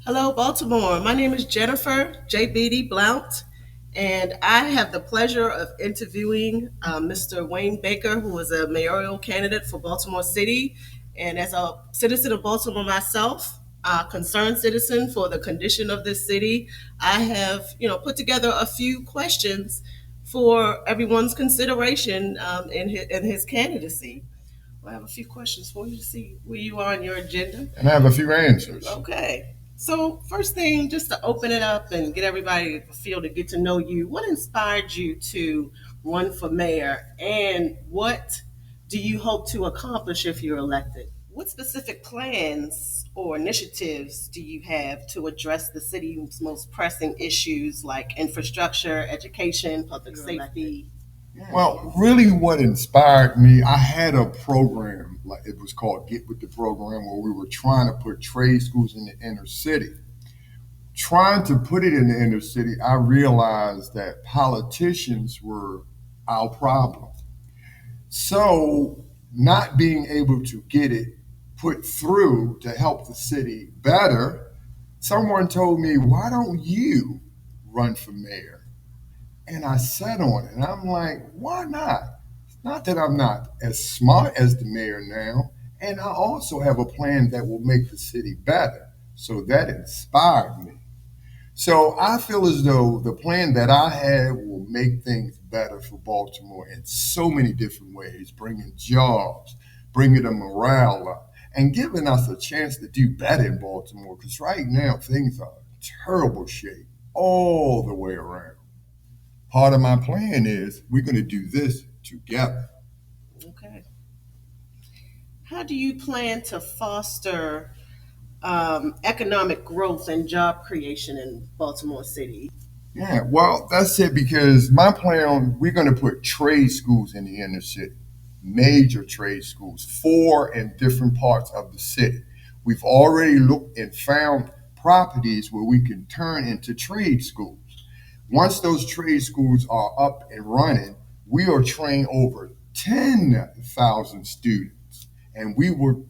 Hello, Baltimore. My name is Jennifer JBeady Blount, and I have the pleasure of interviewing Mr. Wayne Baker, who is a mayoral candidate for Baltimore City. And as a citizen of Baltimore myself, a concerned citizen for the condition of this city, I have, put together a few questions for everyone's consideration in his candidacy. I have a few questions for you to see where you are on your agenda. And I have a few answers. Okay. So, first thing, just to open it up and get everybody to feel to get to know you, what inspired you to run for mayor and what do you hope to accomplish if you're elected? What specific plans or initiatives do you have to address the city's most pressing issues like infrastructure, education, public safety? Well, really, what inspired me, I had a program, like it was called Get With the Program, where we were trying to put trade schools in the inner city. Trying to put it in the inner city, I realized that politicians were our problem. So, not being able to get it put through to help the city better, someone told me, why don't you run for mayor? And I sat on it and I'm like, why not? It's not that I'm not as smart as the mayor now. And I also have a plan that will make the city better. So that inspired me. So I feel as though the plan that I have will make things better for Baltimore in so many different ways, bringing jobs, bringing the morale up, and giving us a chance to do better in Baltimore. Because right now things are in terrible shape all the way around. Part of my plan is we're going to do this together. Okay. How do you plan to foster economic growth and job creation in Baltimore City? Yeah, well, that's it because my plan, we're going to put trade schools in the inner city, major trade schools, four in different parts of the city. We've already looked and found properties where we can turn into trade schools. Once those trade schools are up and running, we are training over 10,000 students, and we will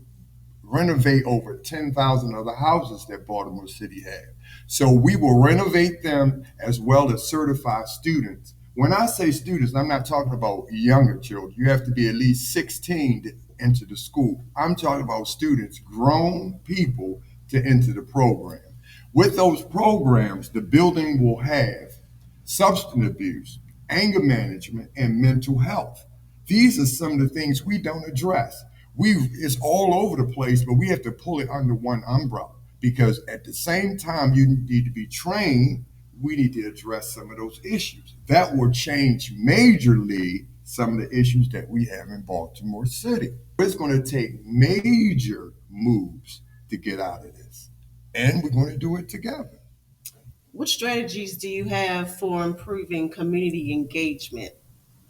renovate over 10,000 other houses that Baltimore City has. So we will renovate them as well as certify students. When I say students, I'm not talking about younger children. You have to be at least 16 to enter the school. I'm talking about students, grown people to enter the program. With those programs, the building will have substance abuse, anger management, and mental health. These are some of the things we don't address. It's all over the place, but we have to pull it under one umbrella because at the same time you need to be trained, we need to address some of those issues. That will change majorly some of the issues that we have in Baltimore City. It's going to take major moves to get out of this, and we're going to do it together. What strategies do you have for improving community engagement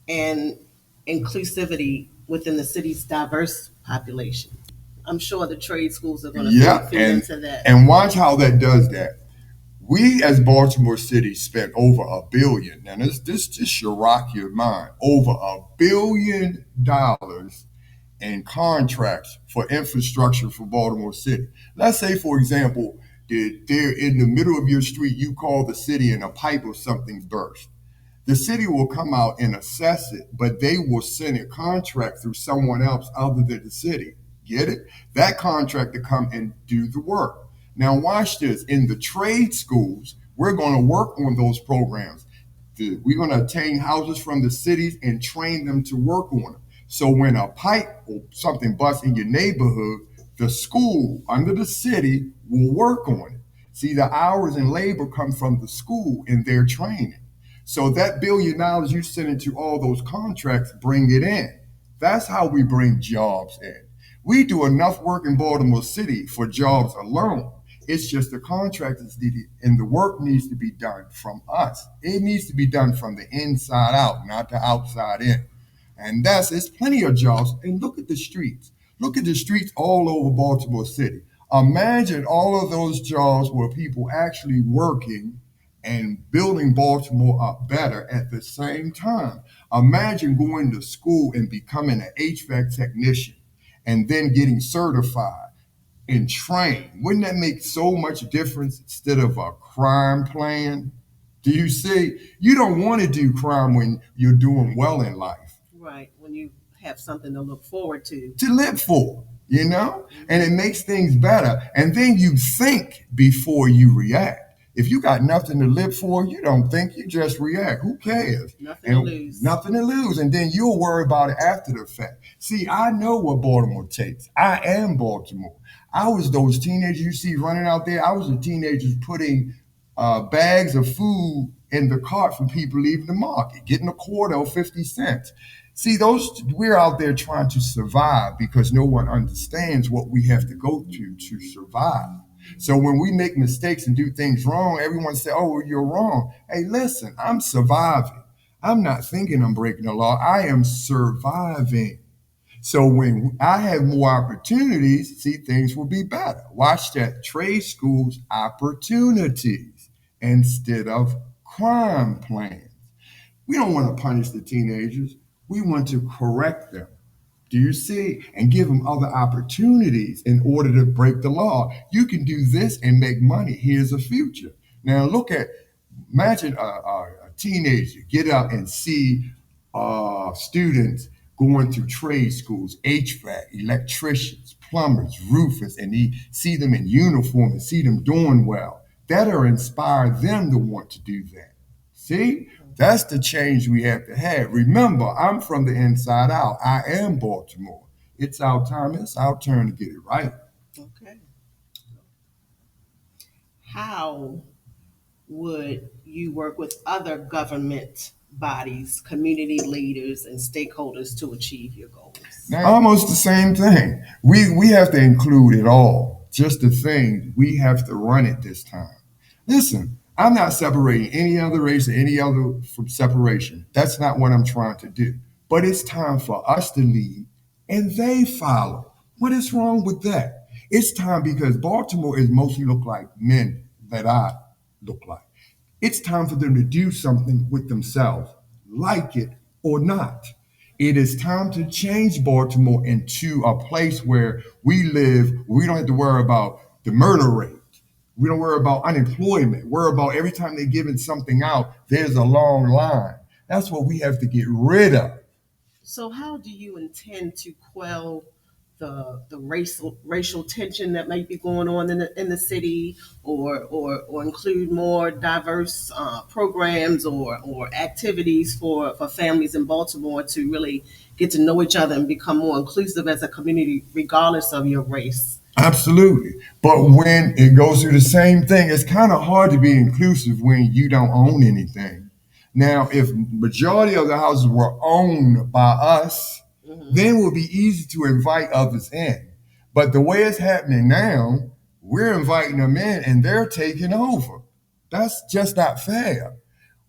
and inclusivity within the city's diverse population? I'm sure the trade schools are going to Yeah, feed into that. and watch how that does that. We as Baltimore City spent over $1 billion. Now this just should rock your mind. Over $1 billion in contracts for infrastructure for Baltimore City. Let's say, for example, that there in the middle of your street, you call the city and a pipe or something burst. The city will come out and assess it, but they will send a contract through someone else other than the city. Get it? That contract to come and do the work. Now, watch this. In the trade schools, we're going to work on those programs. We're going to obtain houses from the cities and train them to work on them. So when a pipe or something busts in your neighborhood, the school under the city will work on it. See, the hours and labor come from the school in their training. So that $1 billion you send into all those contracts, bring it in. That's how we bring jobs in. We do enough work in Baltimore City for jobs alone. It's just the contractors need it, and the work needs to be done from us. It needs to be done from the inside out, not the outside in. And it's plenty of jobs. And look at the streets. Look at the streets all over Baltimore City. Imagine all of those jobs where people actually working and building Baltimore up better at the same time. Imagine going to school and becoming an HVAC technician and then getting certified. and train. Wouldn't that make so much difference instead of a crime plan? Do you see? You don't want to do crime when you're doing well in life. Right. When you have something to look forward to. To live for, you know? And it makes things better. And then you think before you react. If you got nothing to live for, you don't think, you just react. Who cares? Nothing to And lose. nothing to lose. And then you'll worry about it after the fact. See, I know what Baltimore takes. I am Baltimore. I was those teenagers you see running out there. I was the teenagers putting bags of food in the cart for people leaving the market, getting a quarter or 50 cents. See, those we're out there trying to survive because no one understands what we have to go through to survive. So when we make mistakes and do things wrong, everyone say, "Oh, well, you're wrong." Hey, listen, I'm surviving. I'm not thinking I'm breaking the law. I am surviving. So when I have more opportunities, see, things will be better. Watch that. Trade schools opportunities instead of crime plans. We don't want to punish the teenagers. We want to correct them. Do you see? And give them other opportunities in order to break the law. You can do this and make money. Here's a future. Now imagine a teenager get up and see students going to trade schools, HVAC, electricians, plumbers, roofers, and he see them in uniform and see them doing well. That'll inspire them to want to do that. See? That's the change we have to have. Remember, I'm from the inside out. I am Baltimore. It's our time. It's our turn to get it right. Okay. How would you work with other government bodies, community leaders, and stakeholders to achieve your goals? Now, almost the same thing. We have to include it all. Just the thing, we have to run it this time. Listen, I'm not separating any other race or any other from separation. That's not what I'm trying to do. But it's time for us to lead and they follow. What is wrong with that? It's time because Baltimore is mostly look like men that I look like. It's time for them to do something with themselves, like it or not. It is time to change Baltimore into a place where we live, where we don't have to worry about the murder rate. We don't worry about unemployment. Worry about every time they're giving something out, there's a long line. That's what we have to get rid of. So, how do you intend to quell the racial tension that might be going on in the city, or include more diverse programs or activities for families in Baltimore to really get to know each other and become more inclusive as a community, regardless of your race? Absolutely. But when it goes through the same thing, it's kind of hard to be inclusive when you don't own anything. Now, if majority of the houses were owned by us, then it would be easy to invite others in. But the way it's happening now, we're inviting them in and they're taking over. That's just not fair.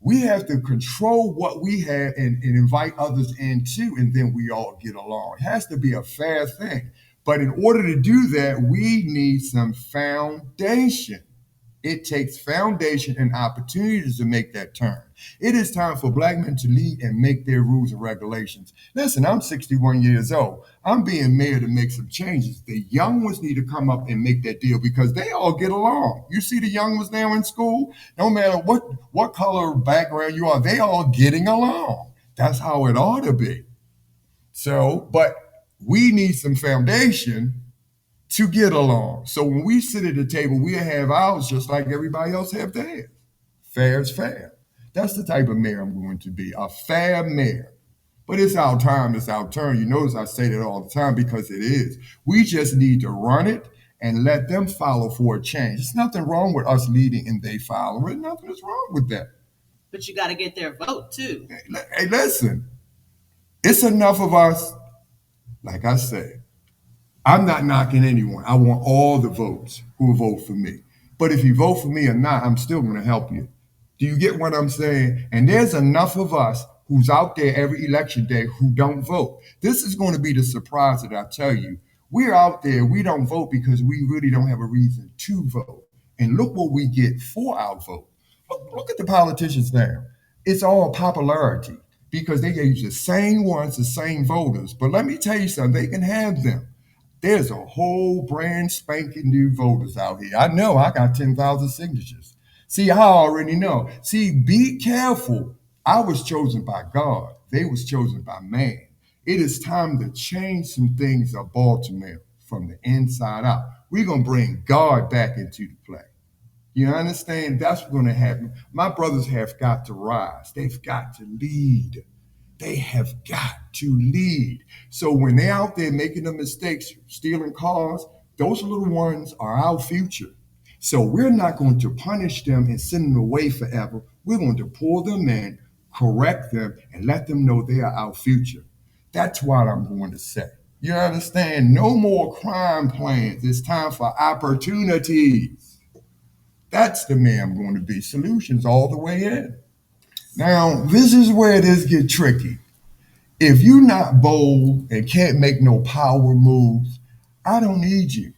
We have to control what we have and invite others in too, and then we all get along. It has to be a fair thing. But in order to do that, we need some foundation. It takes foundation and opportunities to make that turn. It is time for black men to lead and make their rules and regulations. Listen, I'm 61 years old. I'm being mayor to make some changes. The young ones need to come up and make that deal because they all get along. You see the young ones now in school, no matter what color or background you are, they all getting along. That's how it ought to be. So, but we need some foundation to get along. So when we sit at the table, we have ours just like everybody else have theirs. Fair is fair. That's the type of mayor I'm going to be, a fair mayor. But it's our time, it's our turn. You notice I say that all the time because it is. We just need to run it and let them follow for a change. There's nothing wrong with us leading and they following. Nothing is wrong with that. But you got to get their vote too. Hey, listen, it's enough of us, like I said, I'm not knocking anyone. I want all the votes who vote for me. But if you vote for me or not, I'm still going to help you. Do you get what I'm saying? And there's enough of us who's out there every election day who don't vote. This is going to be the surprise that I tell you. We're out there, we don't vote because we really don't have a reason to vote. And look what we get for our vote. Look at the politicians now. It's all popularity because they use the same ones, the same voters. But let me tell you something, they can have them. There's a whole brand spanking new voters out here. I know I got 10,000 signatures. See, I already know. See, be careful. I was chosen by God. They was chosen by man. It is time to change some things of Baltimore from the inside out. We're going to bring God back into the play. You understand? That's what's going to happen. My brothers have got to rise. They've got to lead. They have got to lead. So when they're out there making the mistakes, stealing cars, those little ones are our future. So we're not going to punish them and send them away forever. We're going to pull them in, correct them, and let them know they are our future. That's what I'm going to say. You understand? No more crime plans. It's time for opportunities. That's the man I'm going to be. Solutions all the way in. Now, this is where this get tricky. If you're not bold and can't make no power moves, I don't need you.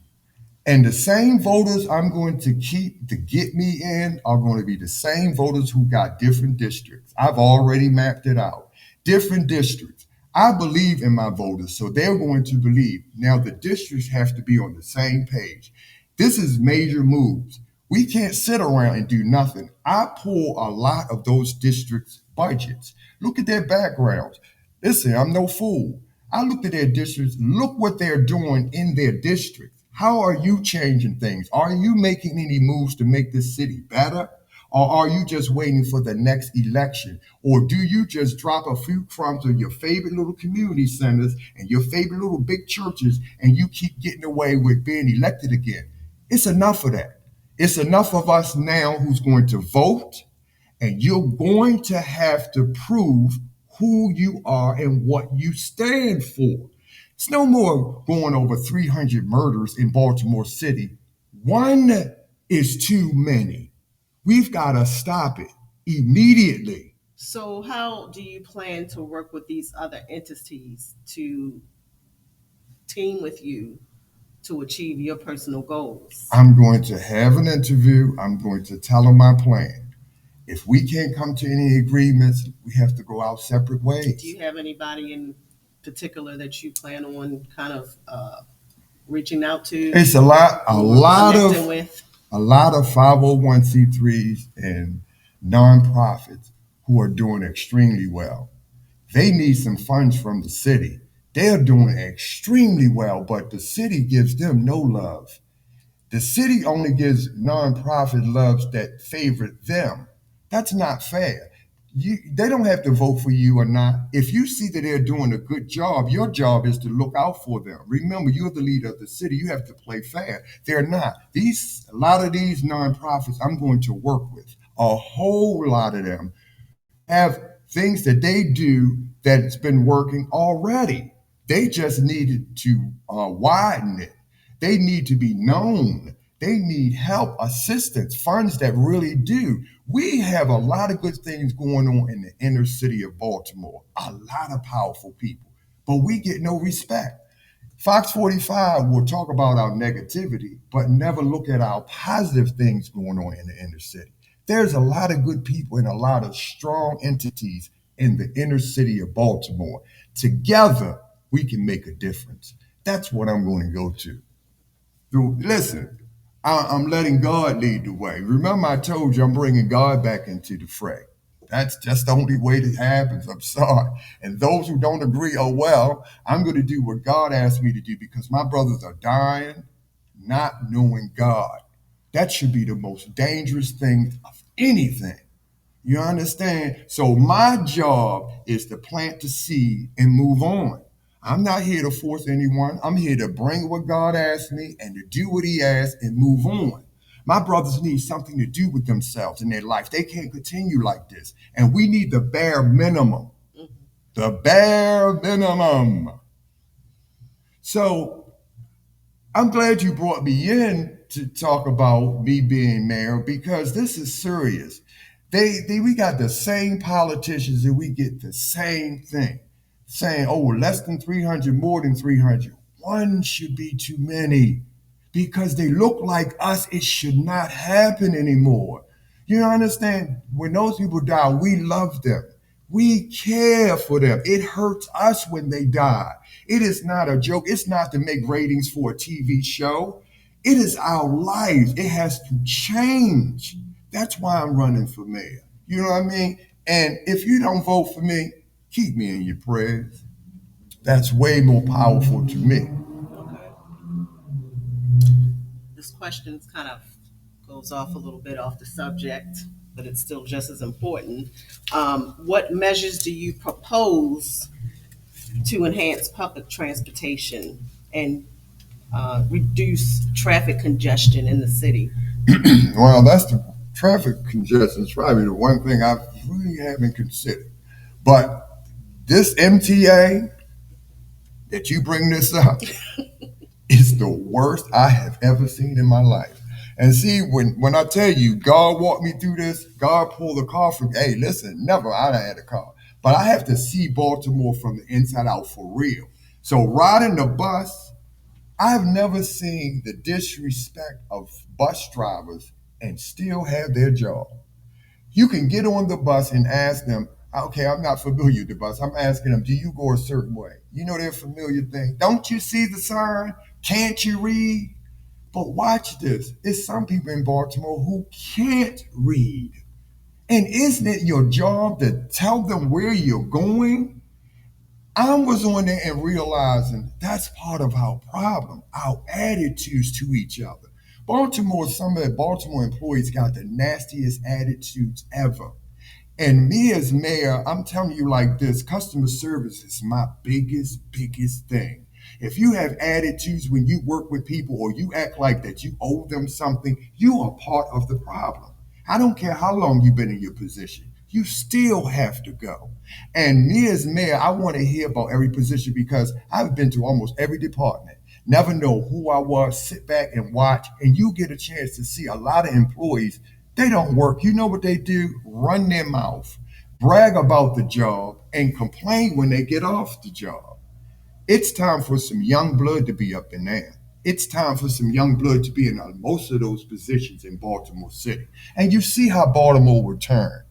And the same voters I'm going to keep to get me in are going to be the same voters who got different districts. I've already mapped it out. Different districts. I believe in my voters, so they're going to believe. Now, the districts have to be on the same page. This is major moves. We can't sit around and do nothing. I pull a lot of those districts' budgets. Look at their backgrounds. Listen, I'm no fool. I looked at their districts. Look what they're doing in their districts. How are you changing things? Are you making any moves to make this city better? Or are you just waiting for the next election? Or do you just drop a few crumbs of your favorite little community centers and your favorite little big churches and you keep getting away with being elected again? It's enough of that. It's enough of us now who's going to vote, and you're going to have to prove who you are and what you stand for. It's no more going over 300 murders in Baltimore City. One is too many. We've got to stop it immediately. So, how do you plan to work with these other entities to team with you to achieve your personal goals? I'm going to have an interview. I'm going to tell them my plan. If we can't come to any agreements, we have to go our separate Do ways. you have anybody in particular that you plan on kind of reaching out to It's a lot, a or lot connecting of with? a lot of 501c3s and nonprofits who are doing extremely well. They need some funds from the city. They're doing extremely well, but the city gives them no love. The city only gives nonprofit loves that favor them. That's not fair. They don't have to vote for you or not. If you see that they're doing a good job, your job is to look out for them. Remember, you're the leader of the city. You have to play fair. They're not. A lot of these nonprofits I'm going to work with, a whole lot of them have things that they do that's been working already. They just needed to widen it. They need to be known. They need help, assistance, funds that really do. We have a lot of good things going on in the inner city of Baltimore, a lot of powerful people, but we get no respect. Fox 45 will talk about our negativity, but never look at our positive things going on in the inner city. There's a lot of good people and a lot of strong entities in the inner city of Baltimore. Together, we can make a difference. That's what I'm going to go to. Listen, I'm letting God lead the way. Remember, I told you I'm bringing God back into the fray. That's just the only way that happens. I'm sorry. And those who don't agree, oh well, I'm going to do what God asked me to do because my brothers are dying not knowing God. That should be the most dangerous thing of anything. You understand? So my job is to plant the seed and move on. I'm not here to force anyone. I'm here to bring what God asked me and to do what He asked and move on. My brothers need something to do with themselves in their life. They can't continue like this. And we need the bare minimum. Mhm. The bare minimum. So I'm glad you brought me in to talk about me being mayor because this is serious. We got the same politicians and we get the same thing saying, oh, less than 300, more than 300. One should be too many because they look like us. It should not happen anymore. You understand? When those people die, we love them. We care for them. It hurts us when they die. It is not a joke. It's not to make ratings for a TV show. It is our lives. It has to change. That's why I'm running for mayor. You know what I mean? And if you don't vote for me, keep me in your prayers. That's way more powerful to me. Okay. This question's kind of goes off a little bit off the subject, but it's still just as important. What measures do you propose to enhance public transportation and reduce traffic congestion in the city? Well, that's the traffic congestion is probably the one thing I really haven't considered. But this MTA that you bring this up is the worst I have ever seen in my life. And see, when I tell you God walked me through this, God pulled a car from, hey, listen, never I done had a car. But I have to see Baltimore from the inside out for real. So riding the bus, I've never seen the disrespect of bus drivers and still have their job. You can get on the bus and ask them, okay, I'm not familiar with the bus. I'm asking them, do you go a certain way? You know their familiar thing. Don't you see the sign? Can't you read? But watch this. It's some people in Baltimore who can't read. And isn't it your job to tell them where you're going? I was on there and realizing that's part of our problem, our attitudes to each other. Baltimore, some of the Baltimore employees got the nastiest attitudes ever. And me as mayor, I'm telling you like this, customer service is my biggest thing. If you have attitudes when you work with people or you act like that you owe them something, you are part of the problem. I don't care how long you've been in your position. You still have to go. And me as mayor, I want to hear about every position because I've been to almost every department. Never know who I was, sit back and watch, and you get a chance to see a lot of employees. They don't work. You know what they do? Run their mouth, brag about the job, and complain when they get off the job. It's time for some young blood to be up in there. It's time for some young blood to be in most of those positions in Baltimore City. And you see how Baltimore will turn.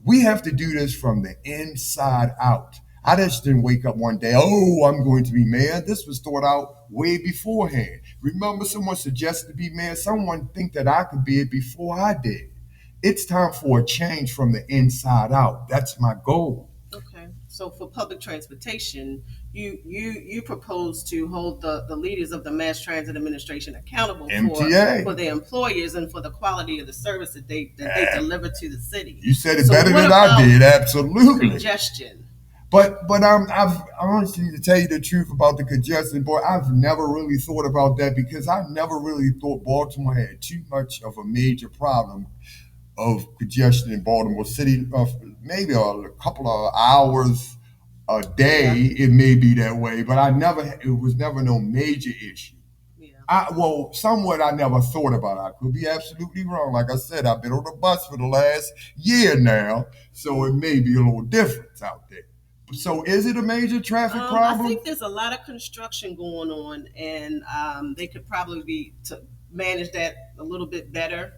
We have to do this from the inside out. I just didn't wake up one day, oh, I'm going to be mayor. This was thought out way beforehand. Remember, someone suggested to be mayor. Someone think that I could be it before I did. It's time for a change from the inside out. That's my goal. Okay, so for public transportation, you propose to hold the leaders of the Mass Transit Administration accountable MTA. for their employers and for the quality of the service that they deliver to the city. You said it So better what than I about did. Absolutely. congestion? But I've honestly to tell you the truth about the congestion, boy, I've never really thought about that because I never really thought Baltimore had too much of a major problem of congestion in Baltimore City. Maybe a couple of hours a Yeah, day, it may be that way, but it was never no major issue. yeah. Well, somewhat I never thought about it. I could be absolutely wrong. Like I said, I've been on the bus for the last year now, so it may be a little difference out there. So, is it a major traffic I problem? think there's a lot of construction going on, and they could probably be to manage that a little bit better.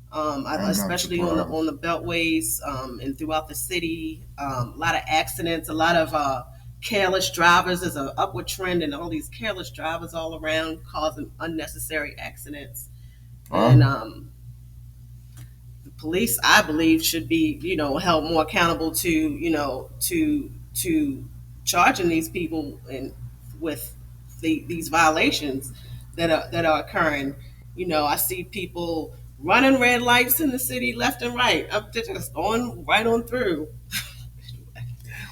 I'm not Especially on surprised. the beltways and throughout the city. A lot of accidents, a lot of careless drivers. There's an upward trend in all these careless drivers all around, causing unnecessary accidents. Huh? And the police, I believe, should be held more accountable to to charging these people and with these violations that are occurring. I see people running red lights in the city left and right, up to just on right on through.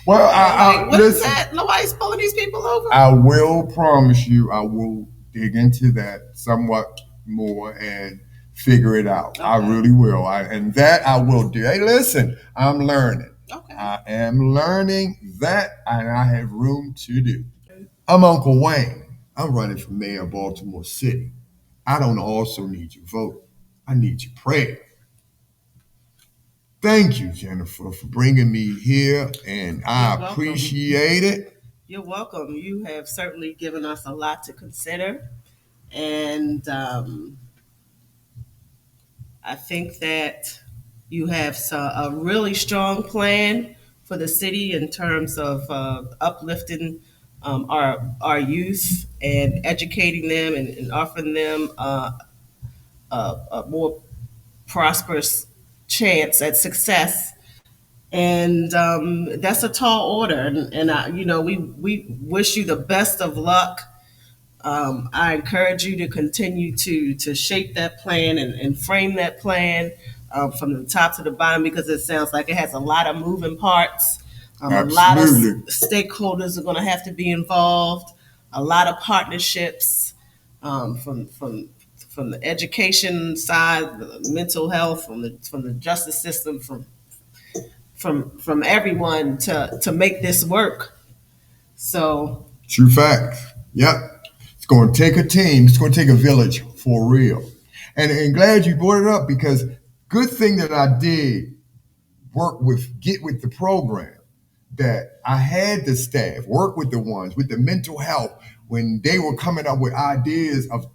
Well, And I'm like, what is listen. that? Nobody's pulling these people over. I will promise you, I will dig into that somewhat more and figure it out. I Okay. really will. And that I will do. Hey, listen, I'm learning. Okay. I am learning that, and I have room to do. I'm Uncle Wayne. I'm running for mayor of Baltimore City. I don't also need your vote. I need your prayer. Thank you, Jennifer, for bringing me here, and You're I welcome. appreciate it. You're welcome. You have certainly given us a lot to consider, and I think that you have a really strong plan for the city in terms of uplifting our youth and educating them and offering them a more prosperous chance at success. And that's a tall order. And we wish you the best of luck. I encourage you to continue to shape that plan and frame that plan from the top to the bottom, because it sounds like it has a lot of moving parts. A lot of Absolutely. stakeholders are going to have to be involved. A lot of partnerships from the education side, the mental health, from the justice system, from everyone to make this work. So True facts. Yep. It's going to take a team. It's going to take a village for real. And glad you brought it up, because good thing that I did get with the program, that I had the staff work with the ones with the mental health when they were coming up with ideas of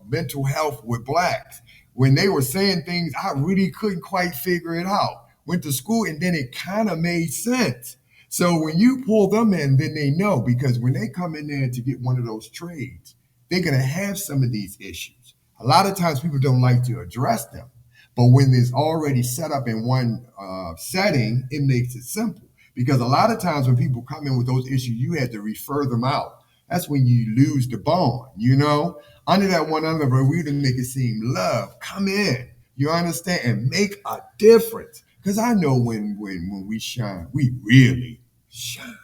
mental health with blacks. When they were saying things, I really couldn't quite figure it out. Went to school and then it kind of made sense. So when you pull them in, then they know, because when they come in there to get one of those trades, they're going to have some of these issues. A lot of times people don't like to address them. But when it's already set up in one setting, it makes it simple. Because a lot of times when people come in with those issues, you had to refer them out. That's when you lose the bond, you know? Under that one umbrella, we didn't make it seem love. Come in, you understand, and make a difference. Because I know when we shine, we really shine,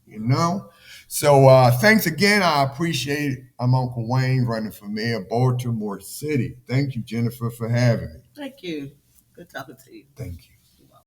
you know? So thanks again. I appreciate it. I'm Uncle Wayne, running for Mayor of Baltimore City. Thank you, Jennifer, for having me. thank you. Good talking to you. Thank you.